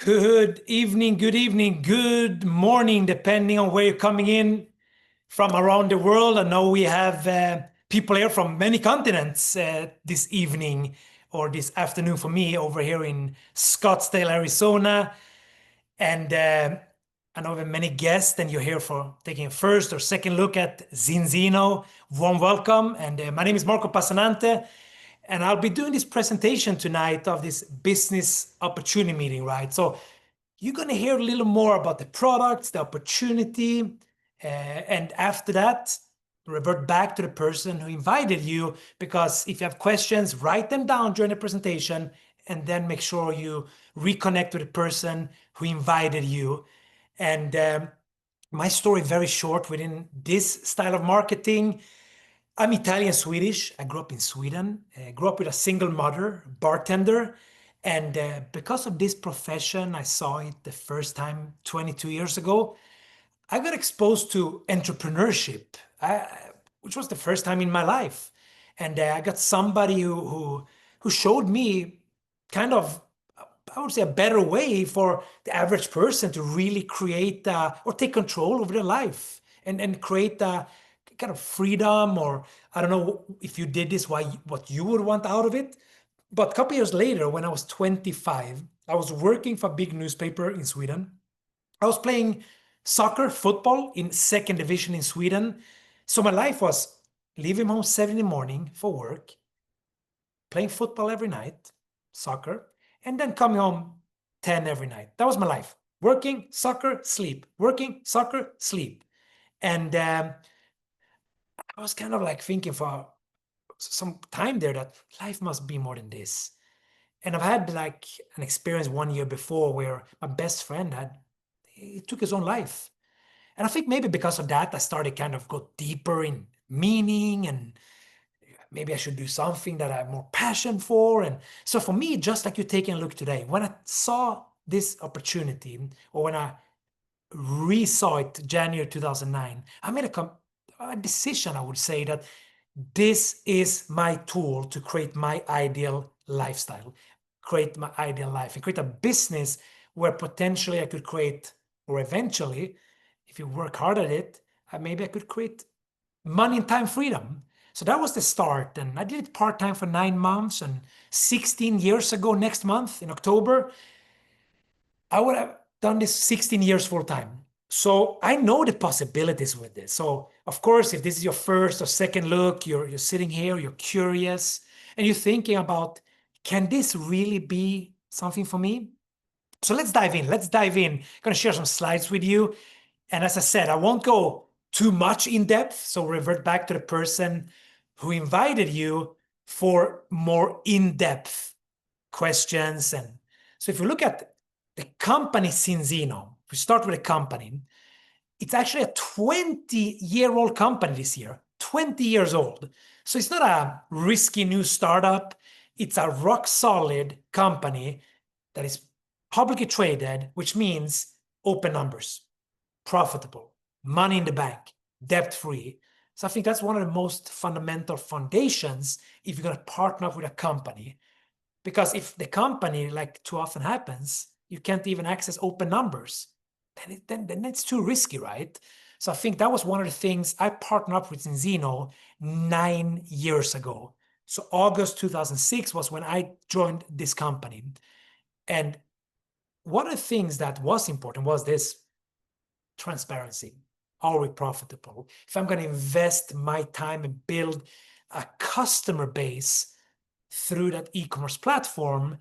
Good evening, good morning, depending on where you're coming in from around the world. I know we have people here from many continents this evening or this afternoon for me over here in Scottsdale, Arizona. And I know we have many guests, and you're here for taking a first or second look at Zinzino. Warm welcome. And my name is Marco Passanante. And I'll be doing this presentation tonight of this business opportunity meeting, right? So you're going to hear a little more about the products, the opportunity, and after that, revert back to the person who invited you, because if you have questions, write them down during the presentation, and then make sure you reconnect with the person who invited you. And my story, very short within this style of marketing. I'm Italian Swedish. I grew up in Sweden. I grew up with a single mother, bartender. And because of this profession, I saw it the first time 22 years ago. I got exposed to entrepreneurship, which was the first time in my life. And I got somebody who showed me kind of, I would say, a better way for the average person to really create or take control over their life and create a kind of freedom, or I don't know if you did this, what you would want out of it. But a couple years later, when I was 25, I was working for a big newspaper in Sweden. I was playing soccer, football in second division in Sweden. So my life was leaving home 7 in the morning for work, playing football every night, soccer, and then coming home 10 every night. That was my life. Working, soccer, sleep. Working, soccer, sleep. And I was kind of like thinking for some time there that life must be more than this. And I've had like an experience 1 year before where my best friend he took his own life. And I think maybe because of that, I started kind of go deeper in meaning, and maybe I should do something that I have more passion for. And so for me, just like you're taking a look today, when I saw this opportunity, or when I re-saw it January 2009, I made a decision, I would say, that this is my tool to create my ideal lifestyle, create my ideal life, and create a business where potentially I could create, or eventually, if you work hard at it, maybe I could create money and time freedom. So that was the start. And I did it part-time for 9 months. And 16 years ago, next month in October, I would have done this 16 years full time. So I know the possibilities with this. So of course, if this is your first or second look, you're sitting here, you're curious, and you're thinking about, can this really be something for me? So let's dive in. I'm going to share some slides with you. And as I said, I won't go too much in depth. So revert back to the person who invited you for more in-depth questions. And so if you look at the company Zinzino, we start with a company. It's actually a 20-year-old company this year, 20 years old. So it's not a risky new startup. It's a rock solid company that is publicly traded, which means open numbers, profitable, money in the bank, debt-free. So I think that's one of the most fundamental foundations if you're going to partner up with a company. Because if the company, like too often happens, you can't even access open numbers, then it's too risky, right? So I think that was one of the things I partnered up with Zinzino 9 years ago. So August 2006 was when I joined this company. And one of the things that was important was this transparency. Are we profitable? If I'm going to invest my time and build a customer base through that e-commerce platform,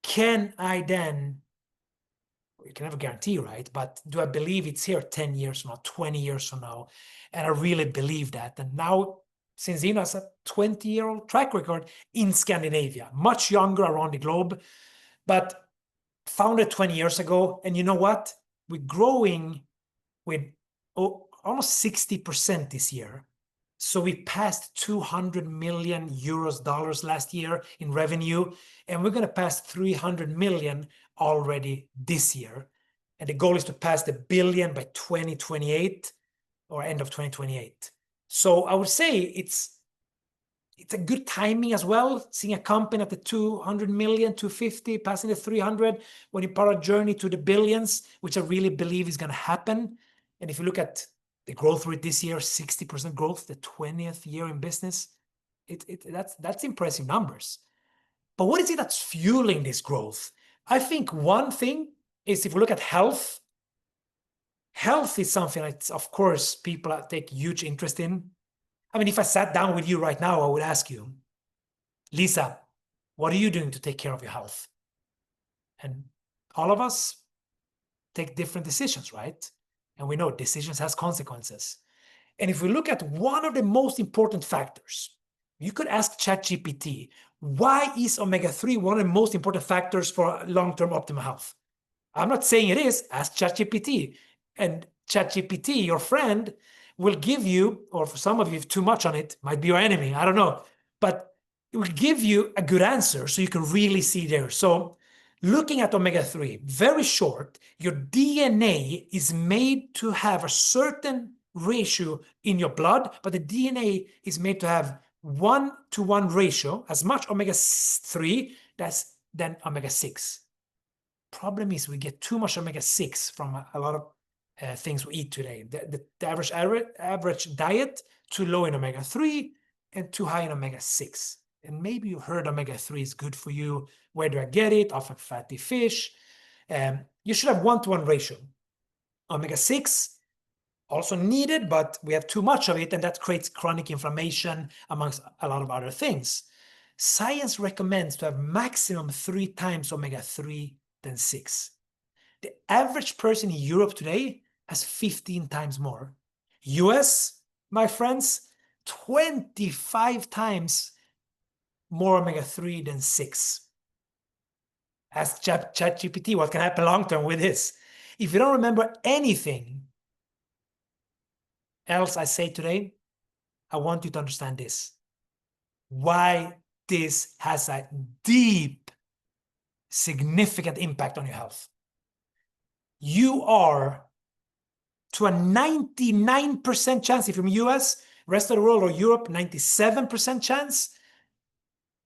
can I then, you can never guarantee, right? But do I believe it's here 10 years from now, 20 years from now? And I really believe that. And now, Zinzino has a 20-year-old track record in Scandinavia, much younger around the globe, but founded 20 years ago. And you know what? We're growing with almost 60% this year. So we passed 200 million dollars last year in revenue, and we're going to pass 300 million already this year. And the goal is to pass the billion by 2028 or end of 2028. So I would say it's it's a good timing as well, seeing a company at the 200 million, 250, passing the 300, when you part a journey to the billions, which I really believe is going to happen. And if you look at the growth rate this year, 60% growth, the 20th year in business, that's impressive numbers. But what is it that's fueling this growth? I think one thing is, if we look at health, health is something that, of course, people take huge interest in. I mean, if I sat down with you right now, I would ask you, Lisa, what are you doing to take care of your health? And all of us take different decisions, right? And we know decisions has consequences. And if we look at one of the most important factors, you could ask ChatGPT, why is omega-3 one of the most important factors for long-term optimal health? I'm not saying it is. Ask ChatGPT. And ChatGPT, your friend, will give you, or for some of you, if too much on it, might be your enemy, I don't know, but it will give you a good answer so you can really see there. So looking at omega-3, very short, your DNA is made to have a certain ratio in your blood, but the DNA is made to have 1-to-1 ratio, as much omega-3 than omega-6. Problem is we get too much omega-6 from a lot of things we eat today. The average diet, too low in omega-3 and too high in omega-6. And maybe you heard omega-3 is good for you. Where do I get it? Off of fatty fish. You should have 1-to-1 ratio. Omega-6 also needed, but we have too much of it, and that creates chronic inflammation amongst a lot of other things. Science recommends to have maximum 3 times omega-3 than 6. The average person in Europe today has 15 times more. US, my friends, 25 times more omega-3 than 6. Ask ChatGPT what can happen long-term with this. If you don't remember anything else I say today, I want you to understand this. Why this has a deep, significant impact on your health. You are, to a 99% chance, if you're in the US, rest of the world, or Europe, 97% chance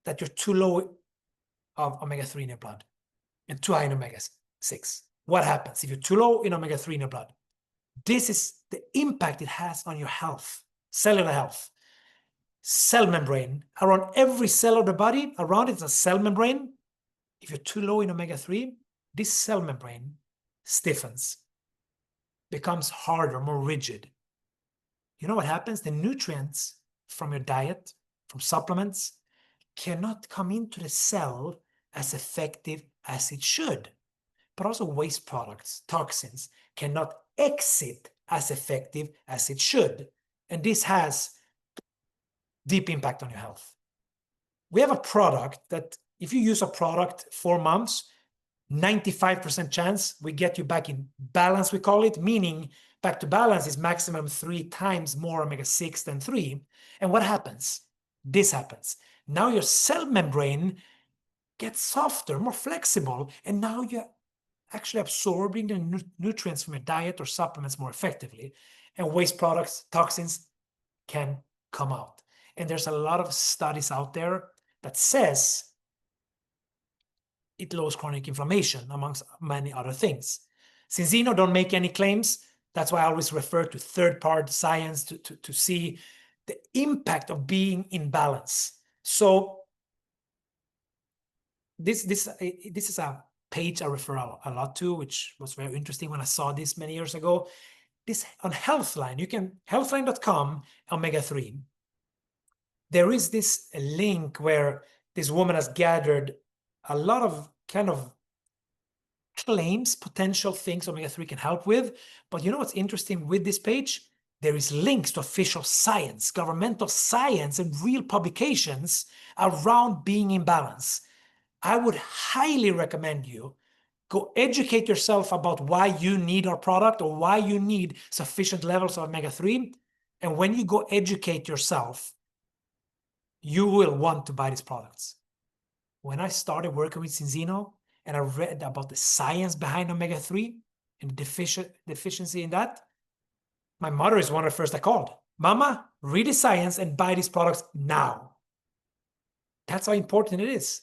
that you're too low of omega-3 in your blood and too high in omega-6. What happens if you're too low in omega-3 in your blood? This is the impact it has on your health, cellular health. Cell membrane, around every cell of the body, around it is a cell membrane. If you're too low in omega-3, this cell membrane stiffens, becomes harder, more rigid. You know what happens? The nutrients from your diet, from supplements, cannot come into the cell as effective as it should. But also waste products, toxins, cannot exit as effective as it should. And this has deep impact on your health. We have a product that if you use a product 4 months, 95% chance we get you back in balance, we call it, meaning back to balance is maximum 3 times more omega-6 than 3. And what happens? This happens. Now your cell membrane gets softer, more flexible, and now you're actually absorbing the nutrients from your diet or supplements more effectively. And waste products, toxins can come out. And there's a lot of studies out there that says it lowers chronic inflammation, amongst many other things. Zinzino don't make any claims. That's why I always refer to third-party science to see the impact of being in balance. So this is a page I refer a lot to, which was very interesting when I saw this many years ago. This on Healthline, you can, healthline.com, omega-3. There is this link where this woman has gathered a lot of kind of claims, potential things omega-3 can help with. But you know what's interesting with this page? There is links to official science, governmental science, and real publications around being in balance. I would highly recommend you go educate yourself about why you need our product or why you need sufficient levels of omega-3. And when you go educate yourself, you will want to buy these products. When I started working with Zinzino and I read about the science behind omega-3 and the deficiency in that, my mother is one of the first I called. Mama, read the science and buy these products now. That's how important it is.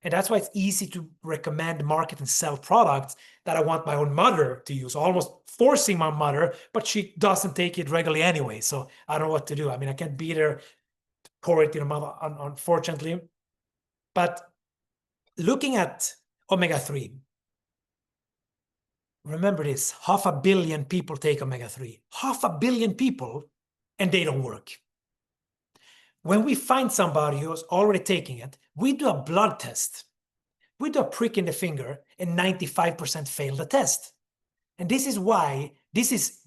And that's why it's easy to recommend, market, and sell products that I want my own mother to use, almost forcing my mother, but she doesn't take it regularly anyway. So I don't know what to do. I mean, I can't beat her, pour it in her mouth, unfortunately. But looking at omega-3, remember this, 500 million people take omega-3. 500 million people, and they don't work. When we find somebody who's already taking it, we do a blood test. We do a prick in the finger, and 95% fail the test. And this is why this is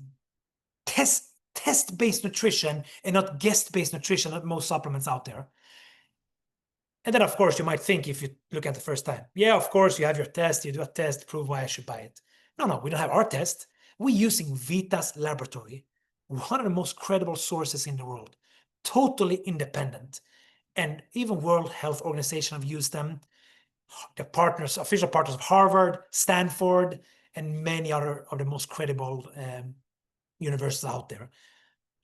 test-based nutrition and not guest-based nutrition like most supplements out there. And then, of course, you might think, if you look at the first time, yeah, of course, you have your test, you do a test, prove why I should buy it. No, we don't have our test. We're using Vita's laboratory, one of the most credible sources in the world, totally independent. And even World Health Organization have used them. The partners, official partners of Harvard, Stanford, and many other of the most credible universities out there.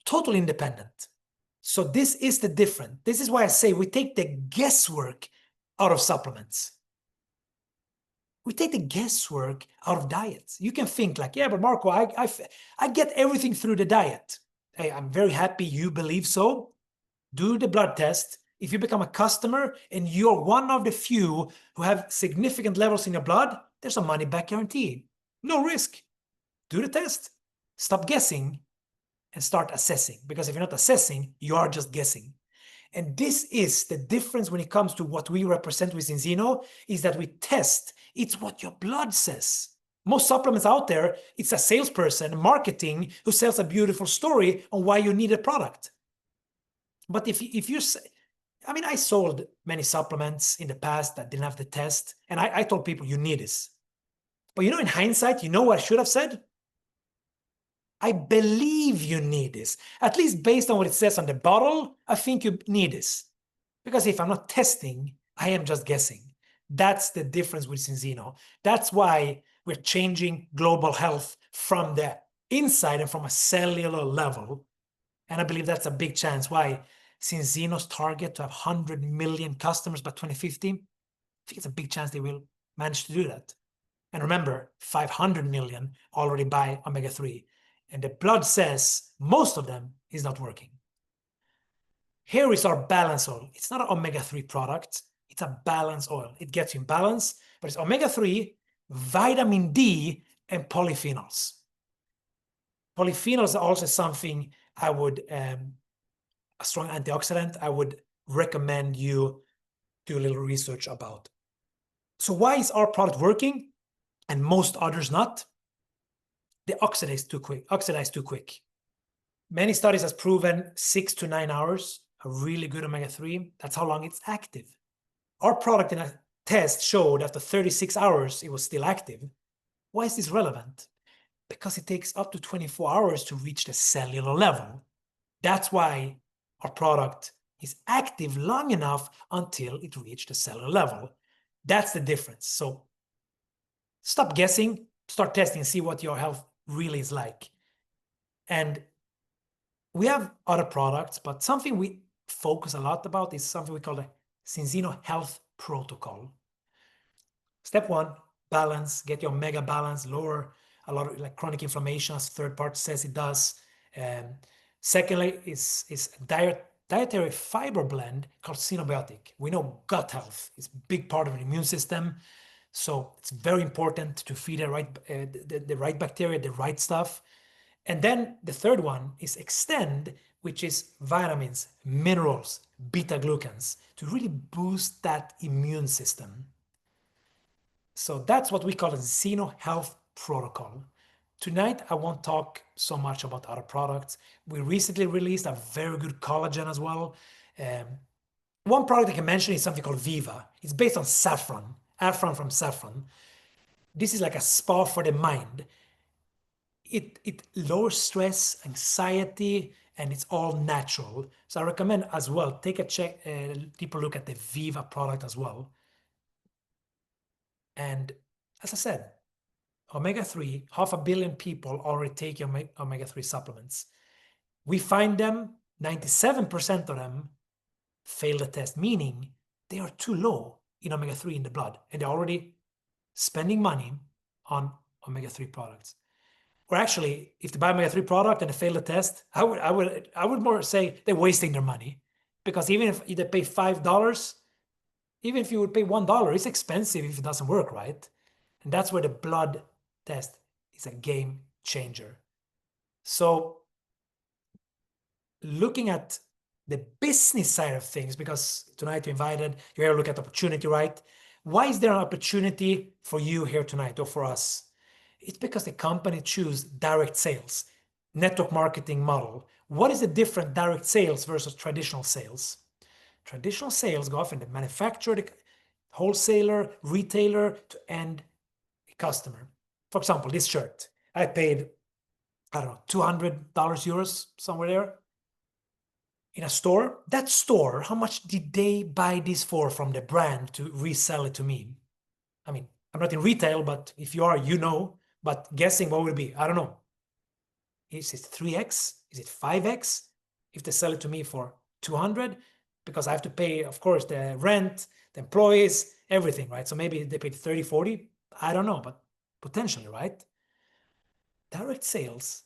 Totally independent. So this is the difference. This is why I say we take the guesswork out of supplements. We take the guesswork out of diets. You can think like, yeah, but Marco, I get everything through the diet. Hey, I'm very happy you believe so. Do the blood test. If you become a customer and you're one of the few who have significant levels in your blood, there's a money back guarantee. No risk. Do the test. Stop guessing and start assessing. Because if you're not assessing, you are just guessing. And this is the difference when it comes to what we represent with Zinzino, is that we test. It's what your blood says. Most supplements out there, it's a salesperson, marketing, who sells a beautiful story on why you need a product. But if you say, I mean, I sold many supplements in the past that didn't have the test, and I told people, you need this. But in hindsight, you know what I should have said? I believe you need this. At least based on what it says on the bottle, I think you need this. Because if I'm not testing, I am just guessing. That's the difference with Zinzino. That's why we're changing global health from the inside and from a cellular level. And I believe that's a big chance why Zinzino's target to have 100 million customers by 2050, I think it's a big chance they will manage to do that. And remember, 500 million already buy omega-3. And the blood says most of them is not working. Here is our balance oil. It's not an omega-3 product. It's a balance oil. It gets you in balance, but it's omega-3, vitamin D, and polyphenols. Polyphenols are also something I would, a strong antioxidant, I would recommend you do a little research about. So why is our product working and most others not? They oxidize too quick. Many studies has proven 6 to 9 hours, a really good omega-3. That's how long it's active. Our product in a test showed after 36 hours, it was still active. Why is this relevant? Because it takes up to 24 hours to reach the cellular level. That's why our product is active long enough until it reached the cellular level. That's the difference. So stop guessing, start testing, and see what your health really is like. And we have other products, but something we focus a lot about is something we call the Zinzino Health Protocol. Step 1, balance, get your omega balance, lower a lot of chronic inflammation, as third part says it does. Secondly, is a dietary fiber blend called Synbiotic. We know gut health is a big part of the immune system. So it's very important to feed the right bacteria, the right stuff. And then the third one is Extend, which is vitamins, minerals, beta-glucans to really boost that immune system. So that's what we call a Zinzino Health Protocol. Tonight, I won't talk so much about other products. We recently released a very good collagen as well. One product I can mention is something called Viva. It's based on saffron from saffron. This is like a spa for the mind. It lowers stress, anxiety, and it's all natural. So I recommend as well, take a deeper look at the Viva product as well. And as I said, omega-3, 500 million people already take omega-3 supplements. We find them, 97% of them fail the test, meaning they are too low in omega-3 in the blood, and they're already spending money on omega-3 products. Or actually, if they buy omega-3 product and they fail the test, I would more say they're wasting their money, because even if they pay $5, even if you would pay $1, it's expensive if it doesn't work right. And that's where the blood test is a game changer. So looking at the business side of things, because tonight you invited, you're here to look at opportunity, right? Why is there an opportunity for you here tonight or for us? It's because the company choose direct sales, network marketing model. What is the different direct sales versus traditional sales? Traditional sales go often the manufacturer, the wholesaler, retailer to end customer. For example, this shirt, I paid, I don't know, $200 euros, somewhere there, in a store. That store, how much did they buy this for from the brand to resell it to me? I mean, I'm not in retail, but if you are, you know, but guessing what would it be? I don't know. Is it 3x? Is it 5x? If they sell it to me for 200, because I have to pay, of course, the rent, the employees, everything, right? So maybe they paid 30, 40. I don't know, but potentially, right? Direct sales,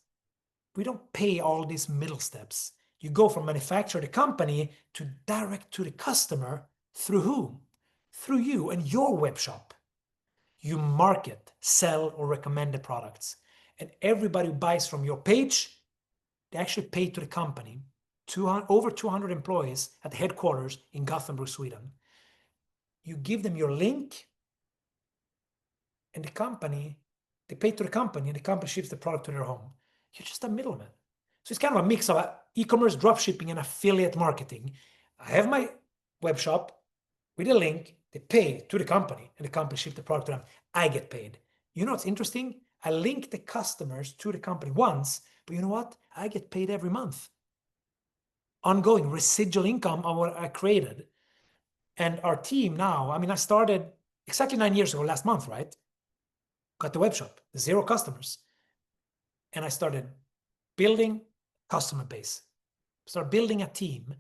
we don't pay all these middle steps. You go from manufacturer to company to direct to the customer through whom? Through you and your web shop. You market, sell, or recommend the products. And everybody who buys from your page, they actually pay to the company. Over 200 employees at the headquarters in Gothenburg, Sweden. You give them your link, and the company, they pay to the company, and the company ships the product to their home. You're just a middleman. So it's kind of a mix of e-commerce, dropshipping, and affiliate marketing. I have my web shop with a link, they pay to the company, and the company ships the product to them. I get paid. You know what's interesting? I link the customers to the company once, but you know what? I get paid every month. Ongoing residual income on what I created. And our team now, I mean, I started exactly 9 years ago, last month, right? Got the web shop, 0 customers. And I started building customer base, start building a team.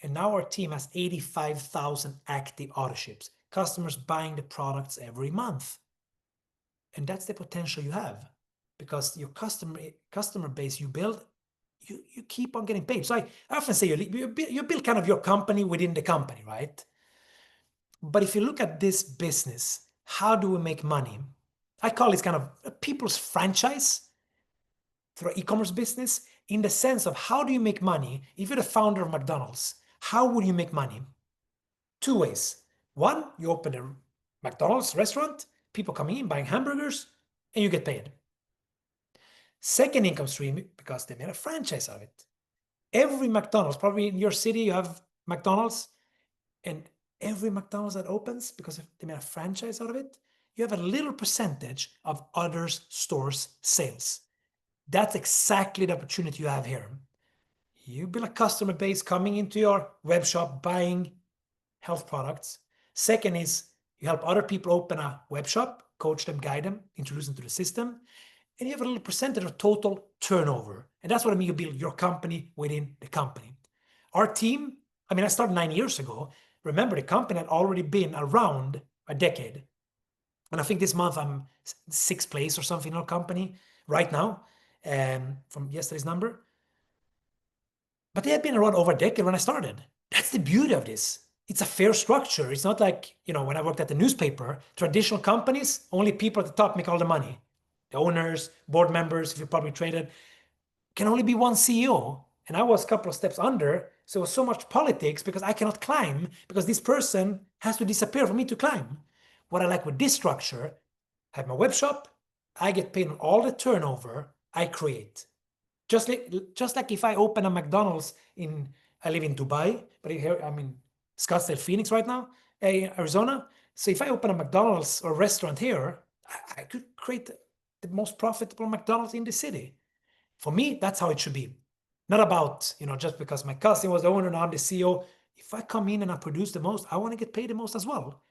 And now our team has 85,000 active auto ships, customers buying the products every month. And that's the potential you have, because your customer base you build, you keep on getting paid. So I often say you build kind of your company within the company, right? But if you look at this business, how do we make money? I call this kind of a people's franchise through an e-commerce business, in the sense of how do you make money? If you're the founder of McDonald's, how would you make money? 2 ways. One, you open a McDonald's restaurant, people coming in buying hamburgers, and you get paid. Second income stream, because they made a franchise of it. Every McDonald's, probably in your city you have McDonald's, and every McDonald's that opens, because they made a franchise out of it, you have a little percentage of others' stores' sales. That's exactly the opportunity you have here. You build a customer base coming into your web shop buying health products. Second is you help other people open a web shop, coach them, guide them, introduce them to the system, and you have a little percentage of total turnover. And that's what I mean, you build your company within the company. Our team, I mean, I started 9 years ago. Remember, the company had already been around a decade. And I think this month I'm 6th place or something in our company right now, from yesterday's number. But they had been around over a decade when I started. That's the beauty of this. It's a fair structure. It's not like, when I worked at the newspaper, traditional companies, only people at the top make all the money. The owners, board members, if you're publicly traded, can only be one CEO. And I was a couple of steps under. So it was so much politics because I cannot climb, because this person has to disappear for me to climb. What I like with this structure, I have my web shop, I get paid on all the turnover I create. Just like if I open a McDonald's I live in Dubai, but here I'm in Scottsdale, Phoenix right now, Arizona. So if I open a McDonald's or restaurant here, I could create the most profitable McDonald's in the city. For me, that's how it should be. Not about, just because my cousin was the owner and I'm the CEO. If I come in and I produce the most, I want to get paid the most as well.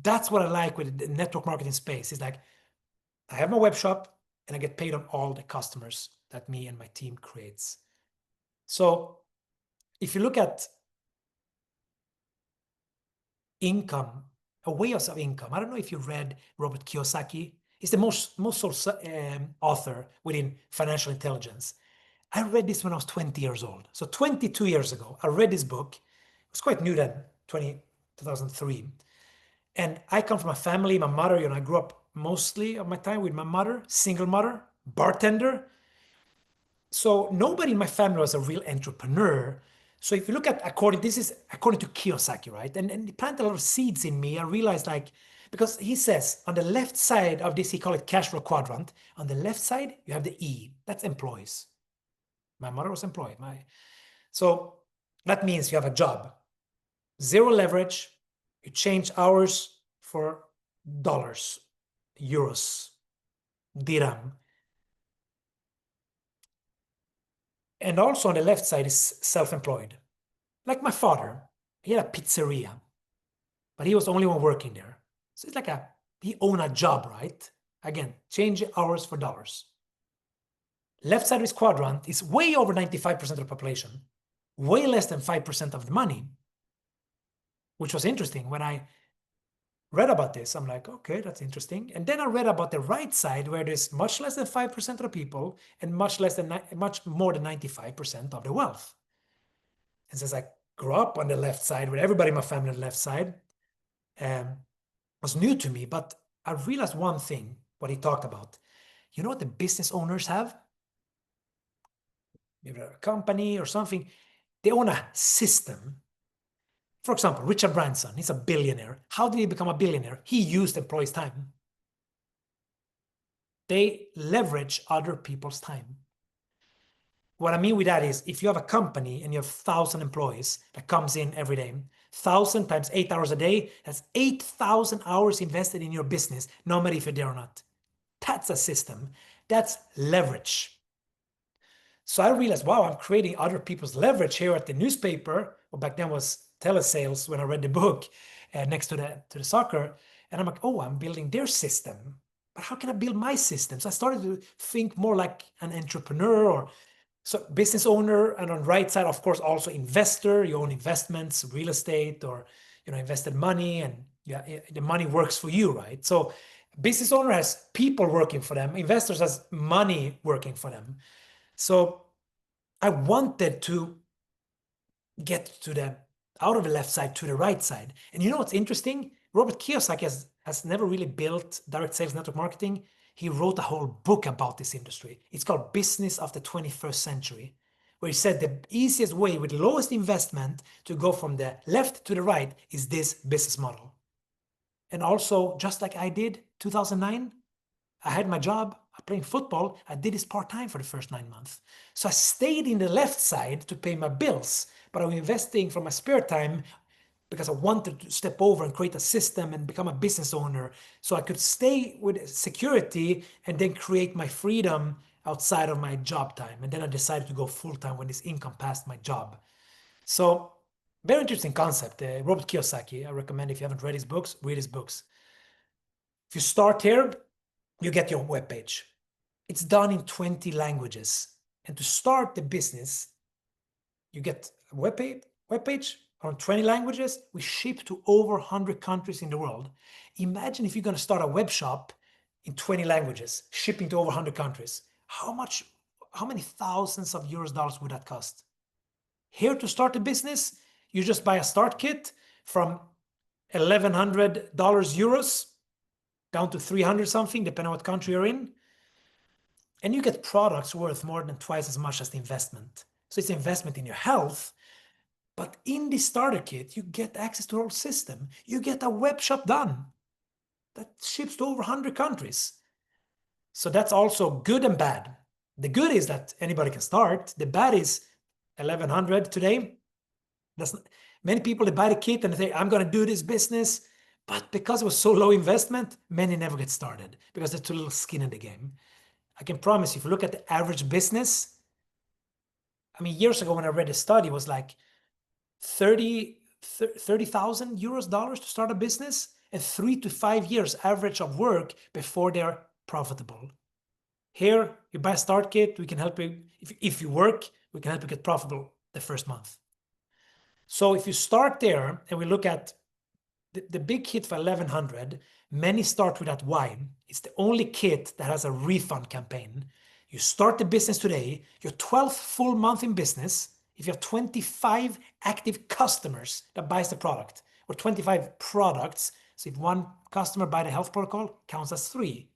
That's what I like with the network marketing space. It's like I have my web shop and I get paid on all the customers that me and my team creates. So if you look at income, a way of income. I don't know if you read Robert Kiyosaki. He's the most sold author within financial intelligence. I read this when I was 20 years old. So 22 years ago, I read this book. It was quite new then, 2003. And I come from a family, my mother, I grew up mostly of my time with my mother, single mother, bartender. So nobody in my family was a real entrepreneur. So if you look at this is according to Kiyosaki, right? And he planted a lot of seeds in me. I realized because he says on the left side of this, he called it cash flow quadrant. On the left side, you have the E, that's employees. My mother was employed. So that means you have a job, zero leverage, you change hours for dollars, euros, dirham. And also on the left side is self-employed. Like my father, he had a pizzeria, but he was the only one working there. So it's like he owned a job, right? Again, change hours for dollars. Left side of this quadrant is way over 95% of the population, way less than 5% of the money, which was interesting. When I read about this, I'm like, okay, that's interesting. And then I read about the right side, where there's much less than 5% of the people and much more than 95% of the wealth. And since I grew up on the left side with everybody in my family on the left side, was new to me. But I realized one thing, what he talked about. You know what the business owners have? Maybe a company or something. They own a system. For example, Richard Branson, he's a billionaire. How did he become a billionaire? He used employees' time. They leverage other people's time. What I mean with that is, if you have a company and you have 1,000 employees that comes in every day, 1,000 times 8 hours a day, that's 8,000 hours invested in your business, no matter if you're there or not. That's a system. That's leverage. So I realized, wow, I'm creating other people's leverage here at the newspaper. Well, back then was telesales when I read the book next to the soccer. And I'm like, oh, I'm building their system. But how can I build my system? So I started to think more like an entrepreneur or so business owner, and on right side, of course, also investor. You own investments, real estate, or invested money, and yeah, the money works for you, right? So business owner has people working for them. Investors has money working for them. So I wanted to get to out of the left side to the right side. And you know what's interesting? Robert Kiyosaki has never really built direct sales network marketing. He wrote a whole book about this industry. It's called Business of the 21st Century, where he said the easiest way with lowest investment to go from the left to the right is this business model. And also, just like I did 2009, I had my job playing football. I did this part-time for the first 9 months. So I stayed in the left side to pay my bills, but I was investing from my spare time because I wanted to step over and create a system and become a business owner so I could stay with security and then create my freedom outside of my job time. And then I decided to go full-time when this income passed my job. So very interesting concept. Robert Kiyosaki, I recommend, if you haven't read his books, read his books. If you start here, you get your webpage. It's done in 20 languages. And to start the business, you get a webpage around 20 languages. We ship to over 100 countries in the world. Imagine if you're going to start a web shop in 20 languages, shipping to over 100 countries. How many thousands of dollars would that cost? Here to start a business, you just buy a start kit from $1,100 euros down to 300 something, depending on what country you're in. And you get products worth more than twice as much as the investment. So it's investment in your health. But in this starter kit, you get access to the whole system. You get a web shop done that ships to over 100 countries. So that's also good and bad. The good is that anybody can start. The bad is 1,100 today. Many people, they buy the kit and they say, I'm going to do this business. But because it was so low investment, many never get started because there's too little skin in the game. I can promise you, if you look at the average business, I mean, years ago when I read a study, it was like 30,000 dollars to start a business, and 3 to 5 years average of work before they're profitable. Here, you buy a start kit, we can help you. If you work, we can help you get profitable the first month. So if you start there and we look at the big kit for 1100, many start with that why. It's the only kit that has a refund campaign. You start the business today, your 12th full month in business, if you have 25 active customers that buys the product, or 25 products, so if one customer buy the health protocol, counts as 3.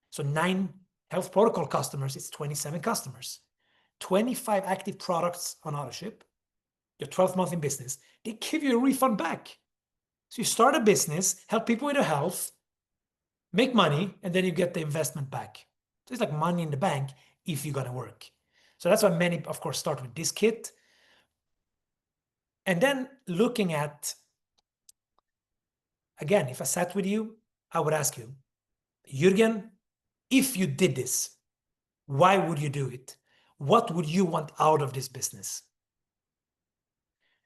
So 9 health protocol customers is 27 customers. 25 active products on Autoship, your 12th month in business, they give you a refund back. So you start a business, help people with their health, make money, and then you get the investment back. So it's like money in the bank if you're gonna work. So that's why many, of course, start with this kit. And then looking at, again, if I sat with you, I would ask you, Jürgen, if you did this, why would you do it? What would you want out of this business?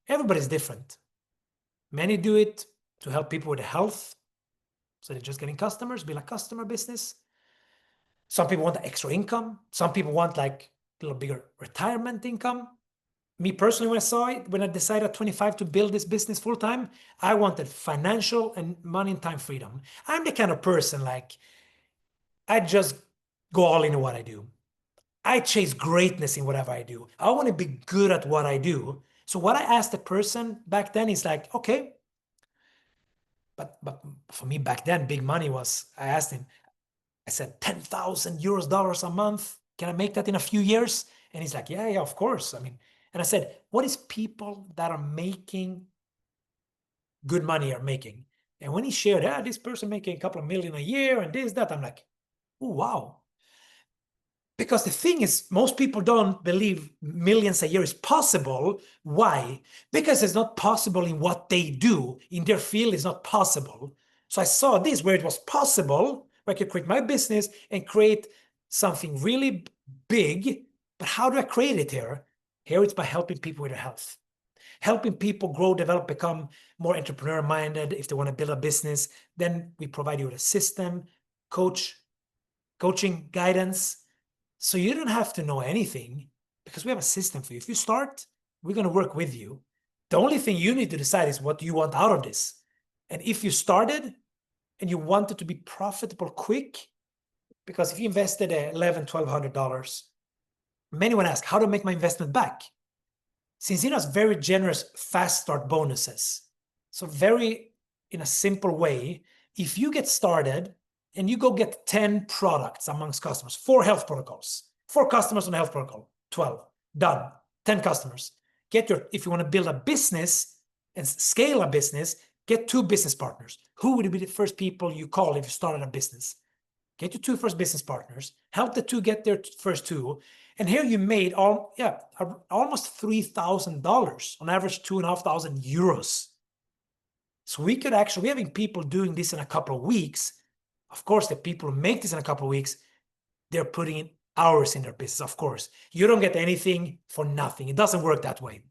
Everybody's different. Many do it to help people with health. So they're just getting customers, be like customer business. Some people want extra income. Some people want like a little bigger retirement income. Me personally, when I saw it, when I decided at 25 to build this business full time, I wanted financial and money and time freedom. I'm the kind of person like, I just go all into what I do. I chase greatness in whatever I do. I want to be good at what I do. So what I asked the person back then is like, okay, but for me back then, big money was, I asked him, I said, 10,000 euros dollars a month. Can I make that in a few years? And he's like, yeah, of course. I mean, and I said, what is people that are making good money are making? And when he shared, this person making a couple of million a year and this, that, I'm like, oh, wow. Because the thing is, most people don't believe millions a year is possible. Why? Because it's not possible in what they do. In their field, it's not possible. So I saw this where it was possible, where I could create my business and create something really big. But how do I create it here? Here it's by helping people with their health. Helping people grow, develop, become more entrepreneur-minded. If they want to build a business, then we provide you with a system, coaching, guidance. So you don't have to know anything because we have a system for you. If you start, we're going to work with you. The only thing you need to decide is what you want out of this. And if you started and you wanted to be profitable quick, because if you invested $1,100, $1,200, many would ask, how do I make my investment back? Zinzino has very generous fast start bonuses. So very, in a simple way, if you get started and you go get 10 products amongst customers, 4 health protocols, 4 customers on a health protocol, 12, done, 10 customers. If you want to build a business and scale a business, get 2 business partners. Who would be the first people you call if you started a business? Get your 2 first business partners, help the 2 get their first 2. And here you made almost $3,000, on average 2,500 euros. So we're having people doing this in a couple of weeks. Of course, the people who make this in a couple of weeks, they're putting in hours in their business, of course. You don't get anything for nothing. It doesn't work that way.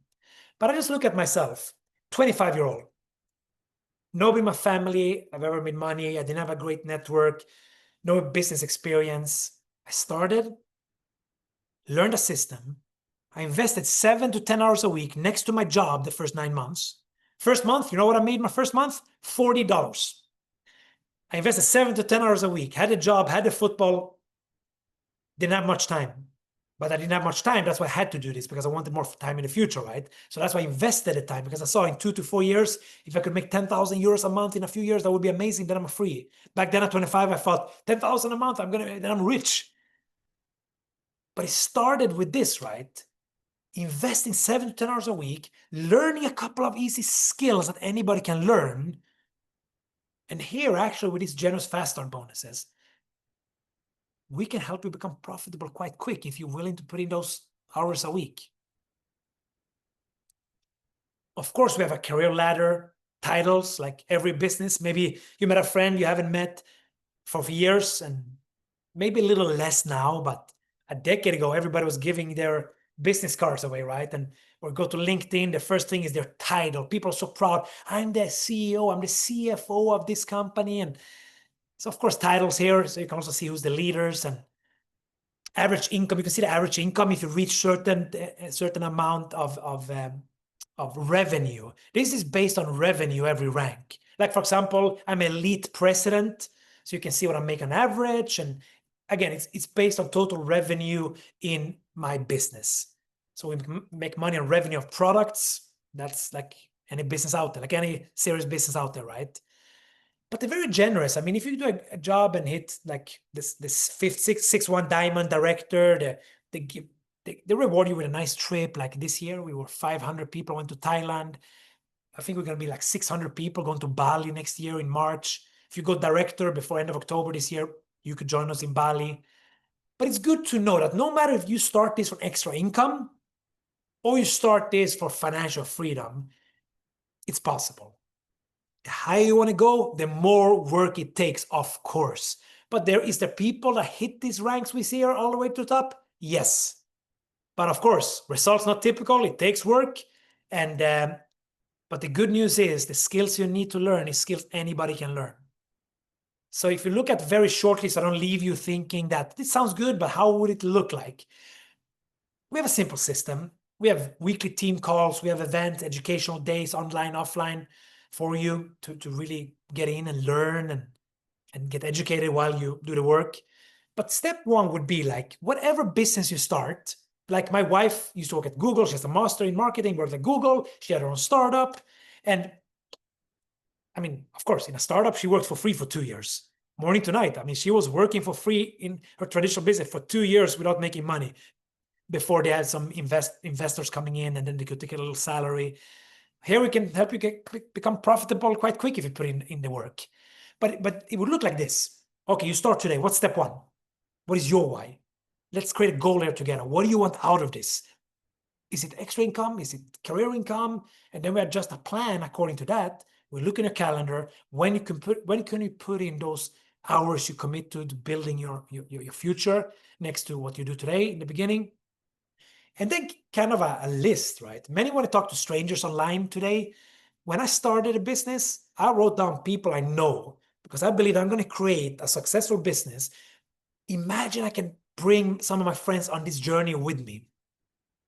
But I just look at myself, 25-year-old. Nobody in my family have ever made money. I didn't have a great network, no business experience. I started, learned a system. I invested 7 to 10 hours a week next to my job the first 9 months. First month, you know what I made my first month? $40. I invested 7 to 10 hours a week, had a job, had a football, didn't have much time. But I didn't have much time. That's why I had to do this, because I wanted more time in the future, right? So that's why I invested the time, because I saw in 2 to 4 years, if I could make 10,000 euros a month in a few years, that would be amazing. Then I'm free. Back then at 25, I thought 10,000 a month, then I'm rich. But it started with this, right? Investing 7 to 10 hours a week, learning a couple of easy skills that anybody can learn. And here, actually, with these generous fast start bonuses, we can help you become profitable quite quick if you're willing to put in those hours a week. Of course, we have a career ladder, titles, like every business. Maybe you met a friend you haven't met for years, and maybe a little less now, but a decade ago, everybody was giving their business cards away, right? And or go to LinkedIn, the first thing is their title. People are so proud. I'm the CEO, I'm the CFO of this company. And so, of course, titles here. So you can also see who's the leaders and average income. You can see the average income if you reach a certain amount of revenue. This is based on revenue, every rank. Like, for example, I'm elite president, so you can see what I make on average. And again, it's based on total revenue in my business. So we make money on revenue of products. That's like any business out there, like any serious business out there, right? But they're very generous. I mean, if you do a job and hit like this fifth, six, one diamond director, they reward you with a nice trip. Like this year, we were 500 people went to Thailand. I think we're going to be like 600 people going to Bali next year in March. If you go director before end of October this year, you could join us in Bali. But it's good to know that no matter if you start this for extra income or you start this for financial freedom, it's possible. The higher you want to go, the more work it takes, of course. But there is the people that hit these ranks we see here all the way to the top. Yes. But of course, results not typical. It takes work. And but the good news is the skills you need to learn is skills anybody can learn. So if you look at very shortly, so I don't leave you thinking that this sounds good, but how would it look like? We have a simple system. We have weekly team calls. We have events, educational days, online, offline, for you to really get in and learn and get educated while you do the work. But step one would be like whatever business you start. Like my wife used to work at Google. She has a master in marketing, worked at Google. She had her own startup. And I mean, of course, in a startup, she worked for free for 2 years, morning to night. I mean, she was working for free in her traditional business for 2 years without making money before they had some investors coming in and then they could take a little salary. Here we can help you become profitable quite quick if you put in the work. But it would look like this. Okay, you start today. What's step one? What is your why? Let's create a goal here together. What do you want out of this? Is it extra income? Is it career income? And then we adjust a plan according to that. We look in your calendar. When can you put in those hours you commit to building your future next to what you do today in the beginning? And then kind of a list, right? Many want to talk to strangers online today. When I started a business, I wrote down people I know because I believe I'm going to create a successful business. Imagine I can bring some of my friends on this journey with me.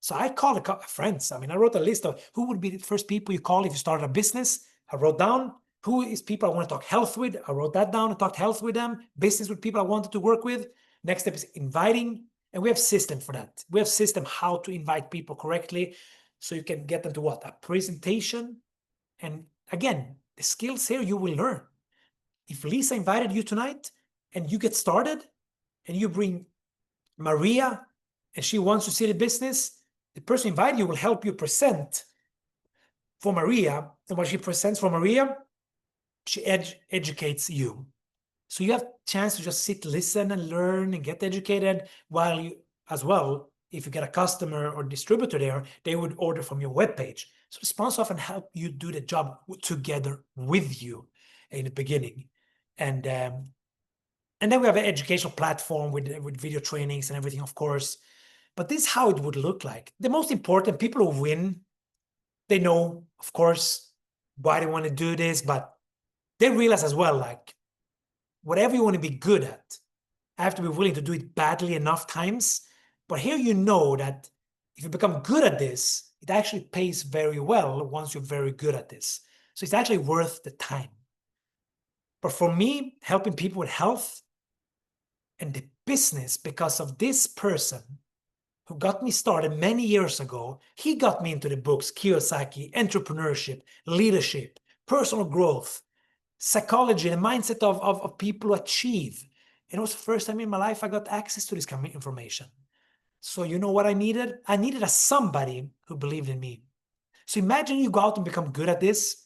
So I called a couple of friends. I mean, I wrote a list of who would be the first people you call if you started a business. I wrote down who is people I want to talk health with. I wrote that down and talked health with them, business with people I wanted to work with. Next step is inviting. And we have system for that. We have system how to invite people correctly. So you can get them to what? A presentation. And again, the skills here you will learn. If Lisa invited you tonight and you get started and you bring Maria and she wants to see the business, the person invited you will help you present for Maria. And when she presents for Maria, she educates you. So you have a chance to just sit, listen, and learn and get educated while you, as well, if you get a customer or distributor there, they would order from your webpage. So the sponsor often help you do the job together with you in the beginning. And then we have an educational platform with video trainings and everything, of course. But this is how it would look like. The most important, people who win, they know, of course, why they want to do this, but they realize as well, like, whatever you want to be good at, I have to be willing to do it badly enough times. But here you know that if you become good at this, it actually pays very well once you're very good at this. So it's actually worth the time. But for me, helping people with health and the business, because of this person who got me started many years ago, he got me into the books, Kiyosaki, entrepreneurship, leadership, personal growth, psychology, the mindset of people who achieve. And it was the first time in my life I got access to this kind of information. So you know what I needed? I needed a somebody who believed in me. So imagine you go out and become good at this.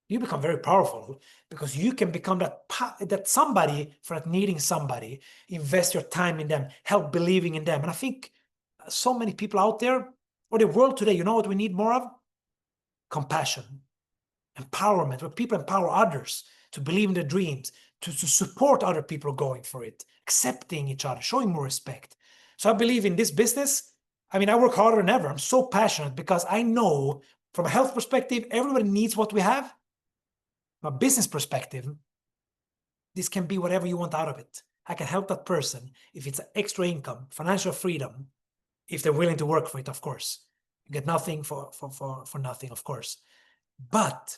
You become very powerful because you can become that somebody for that needing somebody, invest your time in them, help believing in them. And I think so many people out there, or the world today, you know what we need more of? Compassion, empowerment, where people empower others to believe in their dreams, to support other people going for it, accepting each other, showing more respect. So I believe in this business. I mean, I work harder than ever. I'm so passionate because I know from a health perspective, everybody needs what we have. From a business perspective, this can be whatever you want out of it. I can help that person if it's extra income, financial freedom, if they're willing to work for it, of course. You get nothing for nothing, of course. But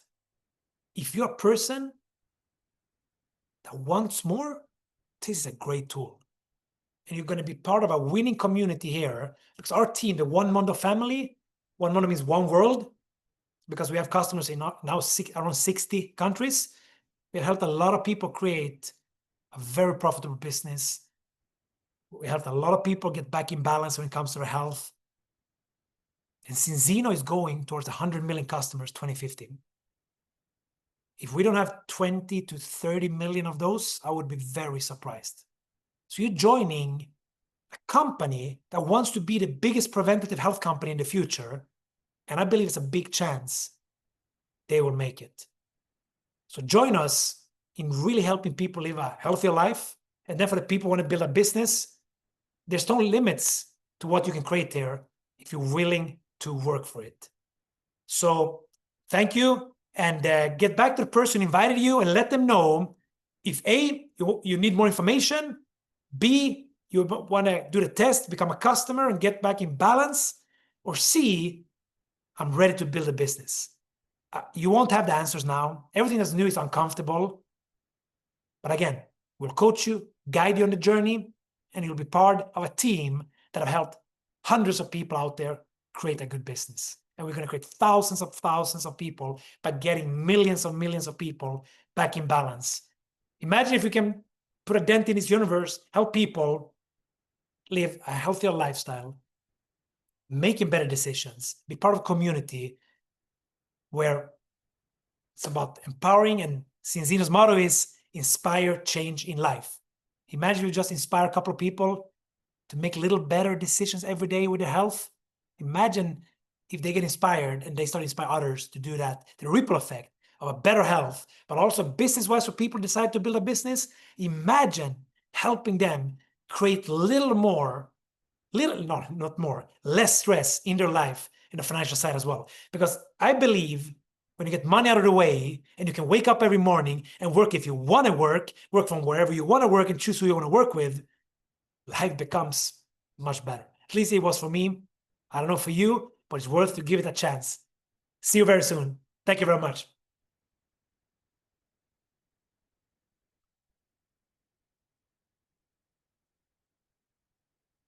if you're a person that wants more, this is a great tool. And you're going to be part of a winning community here. Because our team, the One Mondo family, One Mondo means one world, because we have customers in now around 60 countries. We helped a lot of people create a very profitable business. We helped a lot of people get back in balance when it comes to their health. And Zinzino is going towards 100 million customers 2015. If we don't have 20 to 30 million of those, I would be very surprised. So you're joining a company that wants to be the biggest preventative health company in the future. And I believe it's a big chance they will make it. So join us in really helping people live a healthier life. And then for the people who want to build a business, there's no limits to what you can create there if you're willing to work for it. So thank you. And get back to the person who invited you and let them know if A, you need more information, B, you want to do the test, become a customer and get back in balance, or C, I'm ready to build a business. You won't have the answers now. Everything that's new is uncomfortable. But again, we'll coach you, guide you on the journey, and you'll be part of a team that have helped hundreds of people out there create a good business. And we're going to create thousands of people by getting millions of people back in balance. Imagine if we can put a dent in this universe, help people live a healthier lifestyle, making better decisions, be part of a community where it's about empowering, and Zinzino's motto is inspire change in life. Imagine you just inspire a couple of people to make little better decisions every day with their health. Imagine if they get inspired and they start to inspire others to do that, the ripple effect of a better health, but also business-wise, so people decide to build a business. Imagine helping them create less stress in their life, in the financial side as well. Because I believe when you get money out of the way and you can wake up every morning and work if you want to work from wherever you want to work and choose who you want to work with, life becomes much better. At least it was for me. I don't know for you, but it's worth to give it a chance. See you very soon. Thank you very much.